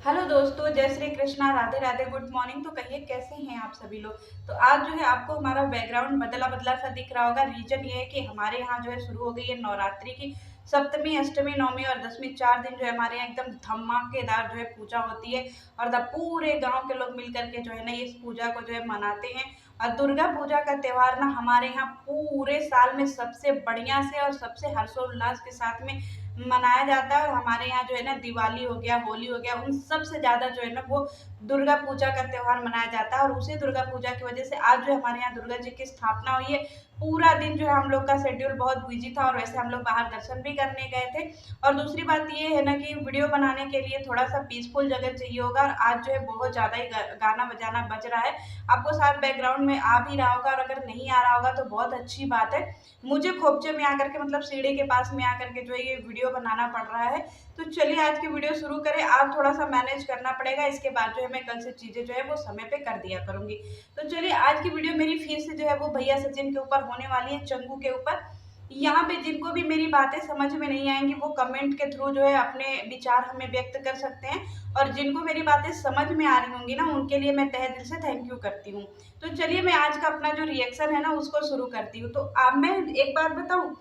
Hello दोस्तों, जय Shri Krishna, Radhe Radhe, good morning. तो कहिए कैसे हैं आप सभी लोग। तो आज जो है आपको हमारा बैकग्राउंड बदला बदला सा दिख रहा होगा। रीजन ये है कि हमारे यहाँ जो है शुरू हो गई है नवरात्रि की सप्तमी, अष्टमी, नवमी और दशमी। 4 दिन जो है हमारे यहाँ एकदम धमाकेदार जो है पूजा होती है। और पूरे गांव के लोग मिल करके जो है ना इस पूजा को जो है मनाते हैं। और दुर्गा पूजा का त्योहार ना हमारे यहाँ पूरे साल में सबसे बढ़िया से और सबसे हर्षोल्लास के साथ में मनाया जाता है। और हमारे यहाँ जो है ना दिवाली हो गया, होली हो गया, उन सबसे ज़्यादा जो है ना वो दुर्गा पूजा का त्योहार मनाया जाता है। और उसी दुर्गा पूजा की वजह से आज जो हमारे यहाँ दुर्गा जी की स्थापना हुई है। पूरा दिन जो है हम लोग का शेड्यूल बहुत बिजी था और वैसे हम लोग बाहर दर्शन भी करने गए थे। और दूसरी बात ये है ना कि वीडियो बनाने के लिए थोड़ा सा पीसफुल जगह चाहिए होगा। और आज जो है बहुत ज़्यादा ही गाना बजाना बज रहा है। आपको साथ बैकग्राउंड में आ भी रहा होगा, और अगर नहीं आ रहा होगा तो बहुत अच्छी बात है। मुझे खोपचे में आकर के मतलब सीढ़ी के पास में आकर के जो है ये वीडियो बनाना पड़ रहा है। तो चलिए आज की वीडियो शुरू करें। आप थोड़ा सा मैनेज करना पड़ेगा, इसके बाद जो है मैं कल से चीज़ें जो है वो समय पे कर दिया करूँगी। तो चलिए आज की वीडियो मेरी फिर से जो है वो भैया सचिन के ऊपर होने वाली है, चंगू के ऊपर। यहाँ पे जिनको भी मेरी बातें समझ में नहीं आएंगी वो कमेंट के थ्रू जो है अपने विचार हमें व्यक्त कर सकते हैं। और जिनको मेरी बातें समझ में आ रही होंगी ना उनके लिए मैं तहे दिल से थैंक यू करती हूँ। तो चलिए मैं आज का अपना जो रिएक्शन है ना उसको शुरू करती हूँ। तो अब मैं एक बात बताऊँ,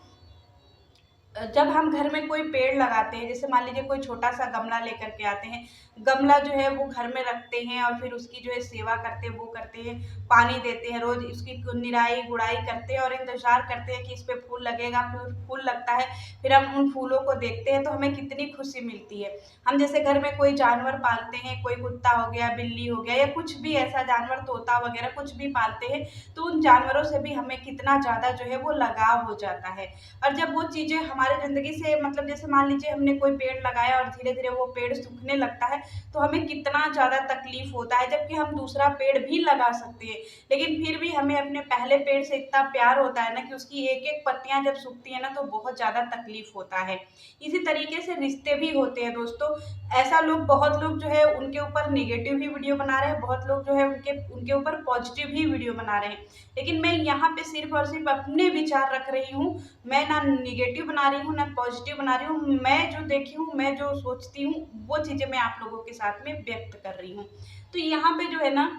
जब हम घर में कोई पेड़ लगाते हैं, जैसे मान लीजिए कोई छोटा सा गमला लेकर के आते हैं, गमला जो है वो घर में रखते हैं और फिर उसकी जो है सेवा करते हैं, वो करते हैं, पानी देते हैं, रोज उसकी निराई गुड़ाई करते हैं और इंतजार करते हैं कि इस पे फूल लगेगा। फिर फूल लगता है, फिर हम उन फूलों को देखते हैं तो हमें कितनी खुशी मिलती है। हम जैसे घर में कोई जानवर पालते हैं, कोई कुत्ता हो गया, बिल्ली हो गया, या कुछ भी ऐसा जानवर, तोता वगैरह कुछ भी पालते हैं, तो उन जानवरों से भी हमें कितना ज्यादा जो है वो लगाव हो जाता है। और जब वो चीज़ें हमारे ज़िंदगी से मतलब जैसे मान लीजिए हमने कोई पेड़ लगाया और धीरे-धीरे वो पेड़ सूखने लगता है, तो हमें कितना ज़्यादा तकलीफ़ होता है, जबकि हम दूसरा पेड़ भी लगा सकते हैं। लेकिन फिर भी हमें अपने पहले पेड़ से इतना प्यार होता है ना कि उसकी एक-एक पत्तियाँ जब सूखती हैं ना तो बहुत ज़्यादा तकलीफ़ होता है। इसी तरीके से रिश्ते भी होते हैं दोस्तों। ऐसा लोग बहुत लोग जो है उनके ऊपर नेगेटिव भी वीडियो बना रहे हैं, बहुत लोग जो है उनके उनके ऊपर पॉजिटिव भी वीडियो बना रहे हैं। लेकिन मैं यहाँ पे सिर्फ़ और सिर्फ़ अपने विचार रख रही हूँ। मैं ना नेगेटिव बना रही हूँ ना पॉजिटिव बना रही हूँ। मैं जो देखी हूँ, मैं जो सोचती हूँ, वो चीज़ें मैं आप लोगों के साथ में व्यक्त कर रही हूँ। तो यहाँ पे जो है ना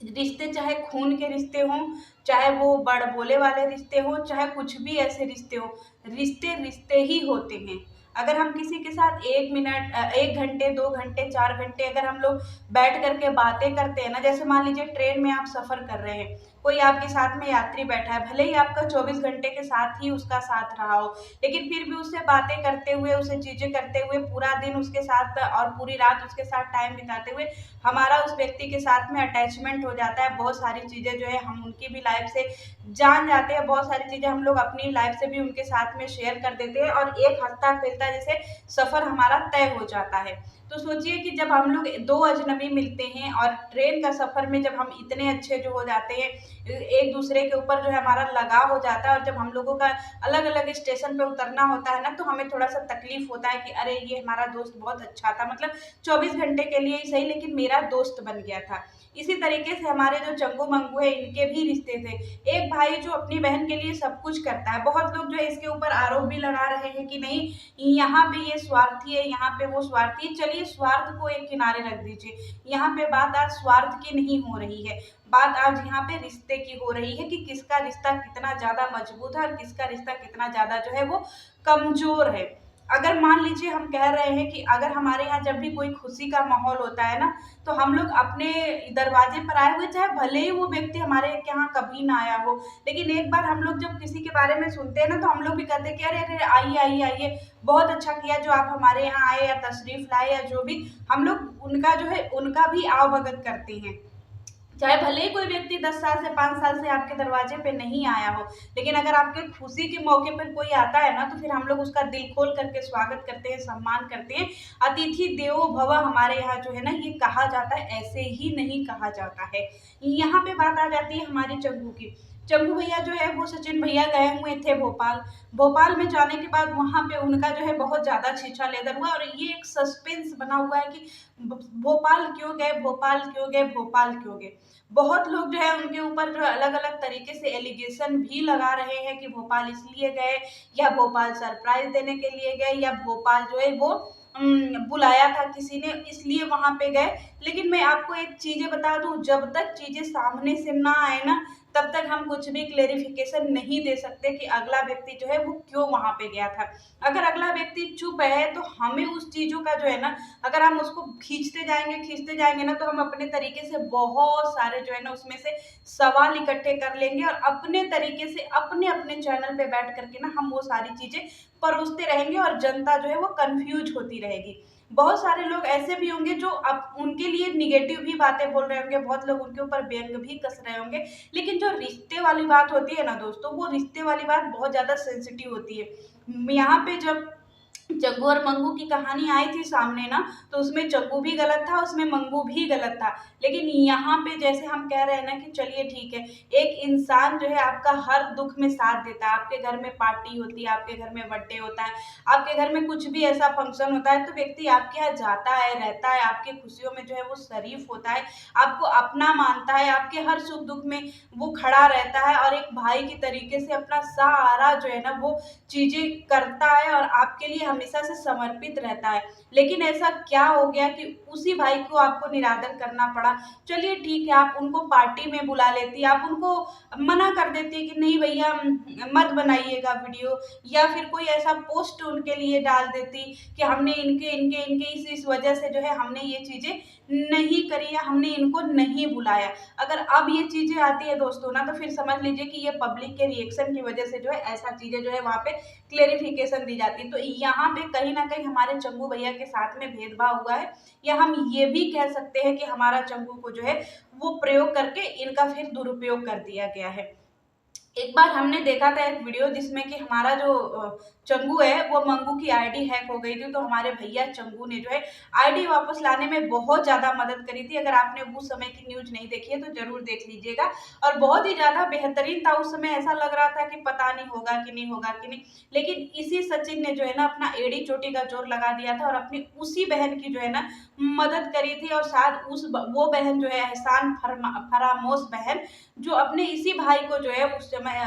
रिश्ते, चाहे खून के रिश्ते हों, चाहे वो बड़ बोले वाले रिश्ते हों, चाहे कुछ भी ऐसे रिश्ते हों, रिश्ते रिश्ते ही होते हैं। अगर हम किसी के साथ 1 मिनट 1 घंटे 2 घंटे 4 घंटे अगर हम लोग बैठ करके बातें करते हैं ना, जैसे मान लीजिए ट्रेन में आप सफ़र कर रहे हैं, कोई आपके साथ में यात्री बैठा है, भले ही आपका 24 घंटे के साथ ही उसका साथ रहा हो, लेकिन फिर भी उससे बातें करते हुए, उसे चीज़ें करते हुए, पूरा दिन उसके साथ और पूरी रात उसके साथ टाइम बिताते हुए हमारा उस व्यक्ति के साथ में अटैचमेंट हो जाता है। बहुत सारी चीज़ें जो है हम उनकी भी लाइफ से जान जाते हैं, बहुत सारी चीज़ें हम लोग अपनी लाइफ से भी उनके साथ में शेयर कर देते हैं और एक हँसता-खेलता जैसे सफ़र हमारा तय हो जाता है। तो सोचिए कि जब हम लोग 2 अजनबी मिलते हैं और ट्रेन का सफ़र में जब हम इतने अच्छे जो हो जाते हैं, एक दूसरे के ऊपर जो है हमारा लगाव हो जाता है, और जब हम लोगों का अलग-अलग स्टेशन पे उतरना होता है ना, तो हमें थोड़ा-सा तकलीफ़ होता है कि अरे! ये हमारा दोस्त बहुत अच्छा था, मतलब 24 घंटे के लिए ही सही लेकिन मेरा दोस्त बन गया था। इसी तरीके से हमारे जो चंगू-मंगू है इनके भी रिश्ते थे। एक भाई जो अपनी बहन के लिए सब कुछ करता है। बहुत लोग जो है इसके ऊपर आरोप भी लगा रहे हैं कि नहीं, यहाँ पे ये स्वार्थी है, यहाँ पे वो स्वार्थी है। चलिए स्वार्थ को एक किनारे रख दीजिए। यहाँ पे बात आज स्वार्थ की नहीं हो रही है। बात आज यहाँ पे रिश्ते की हो रही है कि किसका रिश्ता कितना ज़्यादा मजबूत है और किसका रिश्ता कितना ज़्यादा जो है वो कमज़ोर है। अगर मान लीजिए हम कह रहे हैं कि अगर हमारे यहाँ जब भी कोई खुशी का माहौल होता है ना, तो हम लोग अपने दरवाजे पर आए हुए, चाहे भले ही वो व्यक्ति हमारे यहाँ कभी ना आया हो, लेकिन एक बार हम लोग जब किसी के बारे में सुनते हैं ना, तो हम लोग भी कहते हैं कि अरे अरे आइए आइए आइए, बहुत अच्छा किया जो आप हमारे यहाँ आए या तशरीफ लाए या जो भी, हम लोग उनका जो है उनका भी आवभगत करते हैं। चाहे भले ही कोई व्यक्ति 10 साल से 5 साल से आपके दरवाजे पे नहीं आया हो, लेकिन अगर आपके खुशी के मौके पर कोई आता है ना, तो फिर हम लोग उसका दिल खोल करके स्वागत करते हैं, सम्मान करते हैं। अतिथि देवो भव हमारे यहाँ जो है ना ये कहा जाता है, ऐसे ही नहीं कहा जाता है। यहाँ पे बात आ जाती है हमारे चंगू की। चंगू भैया जो है वो सचिन भैया गए हुए थे भोपाल। भोपाल में जाने के बाद वहाँ पे उनका जो है बहुत ज़्यादा छीछा लेदर हुआ, और ये एक सस्पेंस बना हुआ है कि भोपाल क्यों गए, भोपाल क्यों गए, भोपाल क्यों गए। बहुत लोग जो है उनके ऊपर जो है अलग-अलग तरीके से एलिगेशन भी लगा रहे हैं कि भोपाल इसलिए गए, या भोपाल सरप्राइज़ देने के लिए गए, या भोपाल जो है वो बुलाया था किसी ने, इसलिए वहाँ पे गए। लेकिन मैं आपको एक चीज़ें बता दूँ, जब तक चीज़ें सामने से ना आए ना, तब तक हम कुछ भी क्लेरिफ़िकेशन नहीं दे सकते कि अगला व्यक्ति जो है वो क्यों वहाँ पे गया था। अगर अगला व्यक्ति चुप है तो हमें उस चीज़ों का जो है ना, अगर हम उसको खींचते जाएँगे ना, तो हम अपने तरीके से बहुत सारे जो है ना उसमें से सवाल इकट्ठे कर लेंगे और अपने तरीके से अपने-अपने चैनल पे बैठ कर के ना हम वो सारी चीज़ें परोसते रहेंगे और जनता जो है वो कन्फ्यूज़ होती रहेगी। बहुत सारे लोग ऐसे भी होंगे जो अब उनके लिए नेगेटिव भी बातें बोल रहे होंगे, बहुत लोग उनके ऊपर व्यंग भी कस रहे होंगे। लेकिन जो रिश्ते वाली बात होती है ना दोस्तों, वो रिश्ते वाली बात बहुत ज़्यादा सेंसिटिव होती है। यहाँ पे जब जग्गू और मंगू की कहानी आई थी सामने ना, तो उसमें जग्गू भी गलत था, उसमें मंगू भी गलत था। लेकिन यहाँ पे जैसे हम कह रहे हैं ना कि चलिए ठीक है, एक इंसान जो है आपका हर दुःख में साथ देता है, आपके घर में पार्टी होती है, आपके घर में बर्थडे होता है, आपके घर में कुछ भी ऐसा फंक्शन होता है, तो व्यक्ति आपके यहाँ जाता है, रहता है, आपकी खुशियों में जो है वो शरीफ होता है, आपको अपना मानता है, आपके हर सुख-दुःख में वो खड़ा रहता है और एक भाई की तरीके से अपना सारा जो है ना वो चीज़ें करता है और आपके लिए हमेशा से समर्पित रहता है। लेकिन ऐसा क्या हो गया कि उसी भाई को आपको निरादर करना पड़ा। चलिए ठीक है, आप उनको पार्टी में बुला लेती, आप उनको मना कर देती कि नहीं भैया मत बनाइएगा वीडियो, या फिर कोई ऐसा पोस्ट उनके लिए डाल देती कि हमने इनके इस वजह से जो है हमने ये चीज़ें नहीं करी या हमने इनको नहीं बुलाया। अगर अब ये चीज़ें आती है दोस्तों ना, तो फिर समझ लीजिए कि ये पब्लिक के रिएक्शन की वजह से जो है ऐसा चीज़ें जो है वहाँ पे क्लेरिफिकेशन दी जाती है। तो यहाँ पे कहीं न कहीं हमारे चंगू भैया के साथ में भेदभाव हुआ है, या हम ये भी कह सकते हैं कि हमारा चंगू को जो है वो प्रयोग करके इनका फिर दुरुपयोग कर दिया गया है। एक बार हमने देखा था एक वीडियो जिसमें कि हमारा जो चंगू है वो मंगू की आईडी हैक हो गई थी, तो हमारे भैया चंगू ने जो है आईडी वापस लाने में बहुत ज़्यादा मदद करी थी। अगर आपने उस समय की न्यूज़ नहीं देखी है तो ज़रूर देख लीजिएगा, और बहुत ही ज़्यादा बेहतरीन था। उस समय ऐसा लग रहा था कि पता नहीं होगा कि नहीं होगा कि नहीं, लेकिन इसी सचिन ने जो है ना अपना एड़ी चोटी का जोर लगा दिया था और अपनी उसी बहन की जो है ना मदद करी थी, और शायद वो बहन जो है एहसान फरामोश बहन, जो अपने इसी भाई को जो है उस समय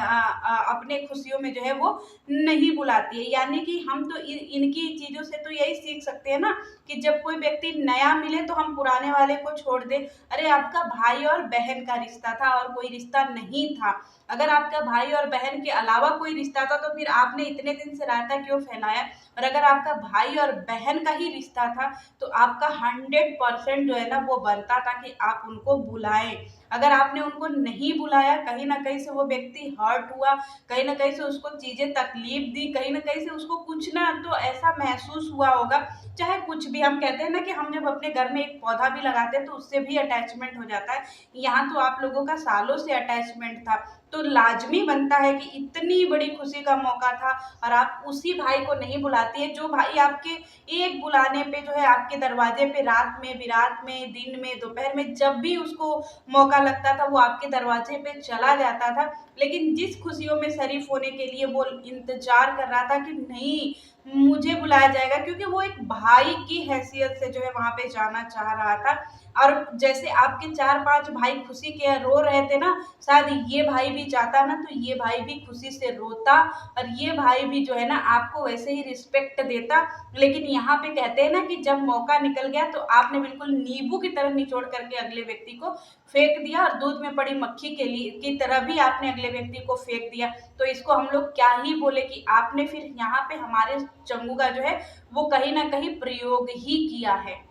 अपने खुशियों में जो है वो नहीं बुलाती है। यानी कि हम तो इनकी चीज़ों से तो यही सीख सकते हैं ना कि जब कोई व्यक्ति नया मिले तो हम पुराने वाले को छोड़ दें। अरे आपका भाई और बहन का रिश्ता था और कोई रिश्ता नहीं था। अगर आपका भाई और बहन के अलावा कोई रिश्ता था तो फिर आपने इतने दिन से रायता क्यों फैलाया? और अगर आपका भाई और बहन का ही रिश्ता था तो आपका 100% जो है ना वो बनता था कि आप उनको बुलाएँ। अगर आपने उनको नहीं बुलाया, कहीं न कहीं से वो व्यक्ति हर्ट हुआ, कहीं न कहीं से उसको चीज़ें तकलीफ़ दी, कहीं न कहीं से उसको कुछ ना तो ऐसा महसूस हुआ होगा, चाहे कुछ भी। हम कहते हैं ना कि हम जब अपने घर में एक पौधा भी लगाते हैं तो उससे भी अटैचमेंट हो जाता है। यहाँ तो आप लोगों का सालों से अटैचमेंट था, तो लाज़मी बनता है कि इतनी बड़ी खुशी का मौका था और आप उसी भाई को नहीं बुलाती है, जो भाई आपके एक बुलाने पे जो है आपके दरवाजे पे रात में, बिरात में, दिन में, दोपहर में, जब भी उसको मौका लगता था वो आपके दरवाजे पे चला जाता था। लेकिन जिस खुशियों में शरीक होने के लिए वो इंतज़ार कर रहा था कि नहीं मुझे बुलाया जाएगा, क्योंकि वो एक भाई की हैसियत से जो है वहाँ पे जाना चाह रहा था। और जैसे आपके 4-5 भाई खुशी के रो रहे थे ना, शायद ये भाई भी चाहता ना तो ये भाई भी खुशी से रोता और ये भाई भी जो है ना आपको वैसे ही रिस्पेक्ट देता। लेकिन यहाँ पे कहते हैं ना कि जब मौका निकल गया तो आपने बिल्कुल नींबू की तरह निचोड़ करके अगले व्यक्ति को फेंक दिया, और दूध में पड़ी मक्खी के लिए की तरह भी आपने अगले व्यक्ति को फेंक दिया। तो इसको हम लोग क्या ही बोले कि आपने फिर यहाँ पे हमारे चंगू का जो है वो कहीं न कहीं प्रयोग ही किया है।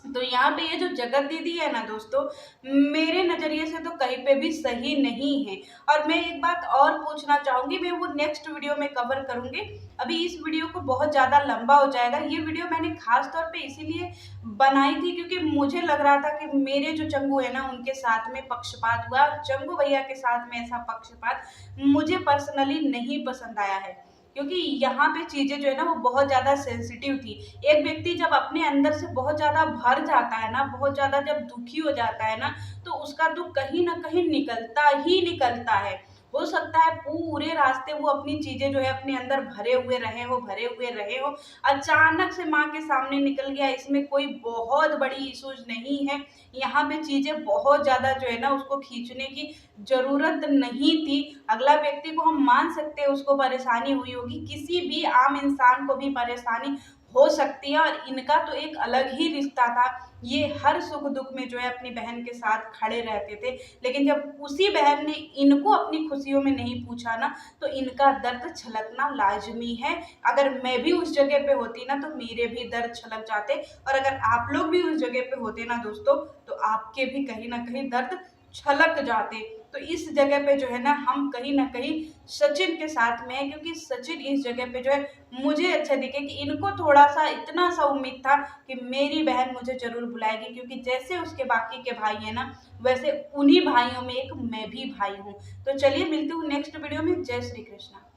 तो यहाँ पे ये जो जगत दीदी है ना दोस्तों, मेरे नज़रिए से तो कहीं पे भी सही नहीं है। और मैं एक बात और पूछना चाहूँगी, मैं वो नेक्स्ट वीडियो में कवर करूँगी। अभी इस वीडियो को बहुत ज़्यादा लंबा हो जाएगा। ये वीडियो मैंने ख़ास तौर पे इसीलिए बनाई थी क्योंकि मुझे लग रहा था कि मेरे जो चंगू है ना उनके साथ में पक्षपात हुआ, और चंगू भैया के साथ में ऐसा पक्षपात मुझे पर्सनली नहीं पसंद आया है। क्योंकि यहाँ पे चीज़ें जो है ना वो बहुत ज़्यादा सेंसिटिव थी। एक व्यक्ति जब अपने अंदर से बहुत ज़्यादा भर जाता है ना, बहुत ज़्यादा जब दुखी हो जाता है ना, तो उसका दुःख कहीं न कहीं निकलता ही निकलता है। हो सकता है पूरे रास्ते वो अपनी चीज़ें जो है अपने अंदर भरे हुए रहे हो, अचानक से माँ के सामने निकल गया, इसमें कोई बहुत बड़ी इश्यूज़ नहीं है। यहाँ पे चीज़ें बहुत ज़्यादा जो है ना उसको खींचने की ज़रूरत नहीं थी। अगला व्यक्ति को हम मान सकते हैं उसको परेशानी हुई होगी, किसी भी आम इंसान को भी परेशानी हो सकती है। और इनका तो एक अलग ही रिश्ता था, ये हर सुख दुख में जो है अपनी बहन के साथ खड़े रहते थे। लेकिन जब उसी बहन ने इनको अपनी खुशियों में नहीं पूछा ना, तो इनका दर्द छलकना लाजमी है। अगर मैं भी उस जगह पे होती ना, तो मेरे भी दर्द छलक जाते। और अगर आप लोग भी उस जगह पे होते ना दोस्तों, तो आपके भी कहीं ना कहीं दर्द छलक जाते। तो इस जगह पे जो है ना, हम कहीं ना कहीं सचिन के साथ में है, क्योंकि सचिन इस जगह पे जो है मुझे अच्छा दिखे कि इनको थोड़ा सा इतना सा उम्मीद था कि मेरी बहन मुझे जरूर बुलाएगी, क्योंकि जैसे उसके बाकी के भाई है ना, वैसे उन्हीं भाइयों में एक मैं भी भाई हूँ। तो चलिए मिलती हूँ नेक्स्ट वीडियो में। जय श्री कृष्णा।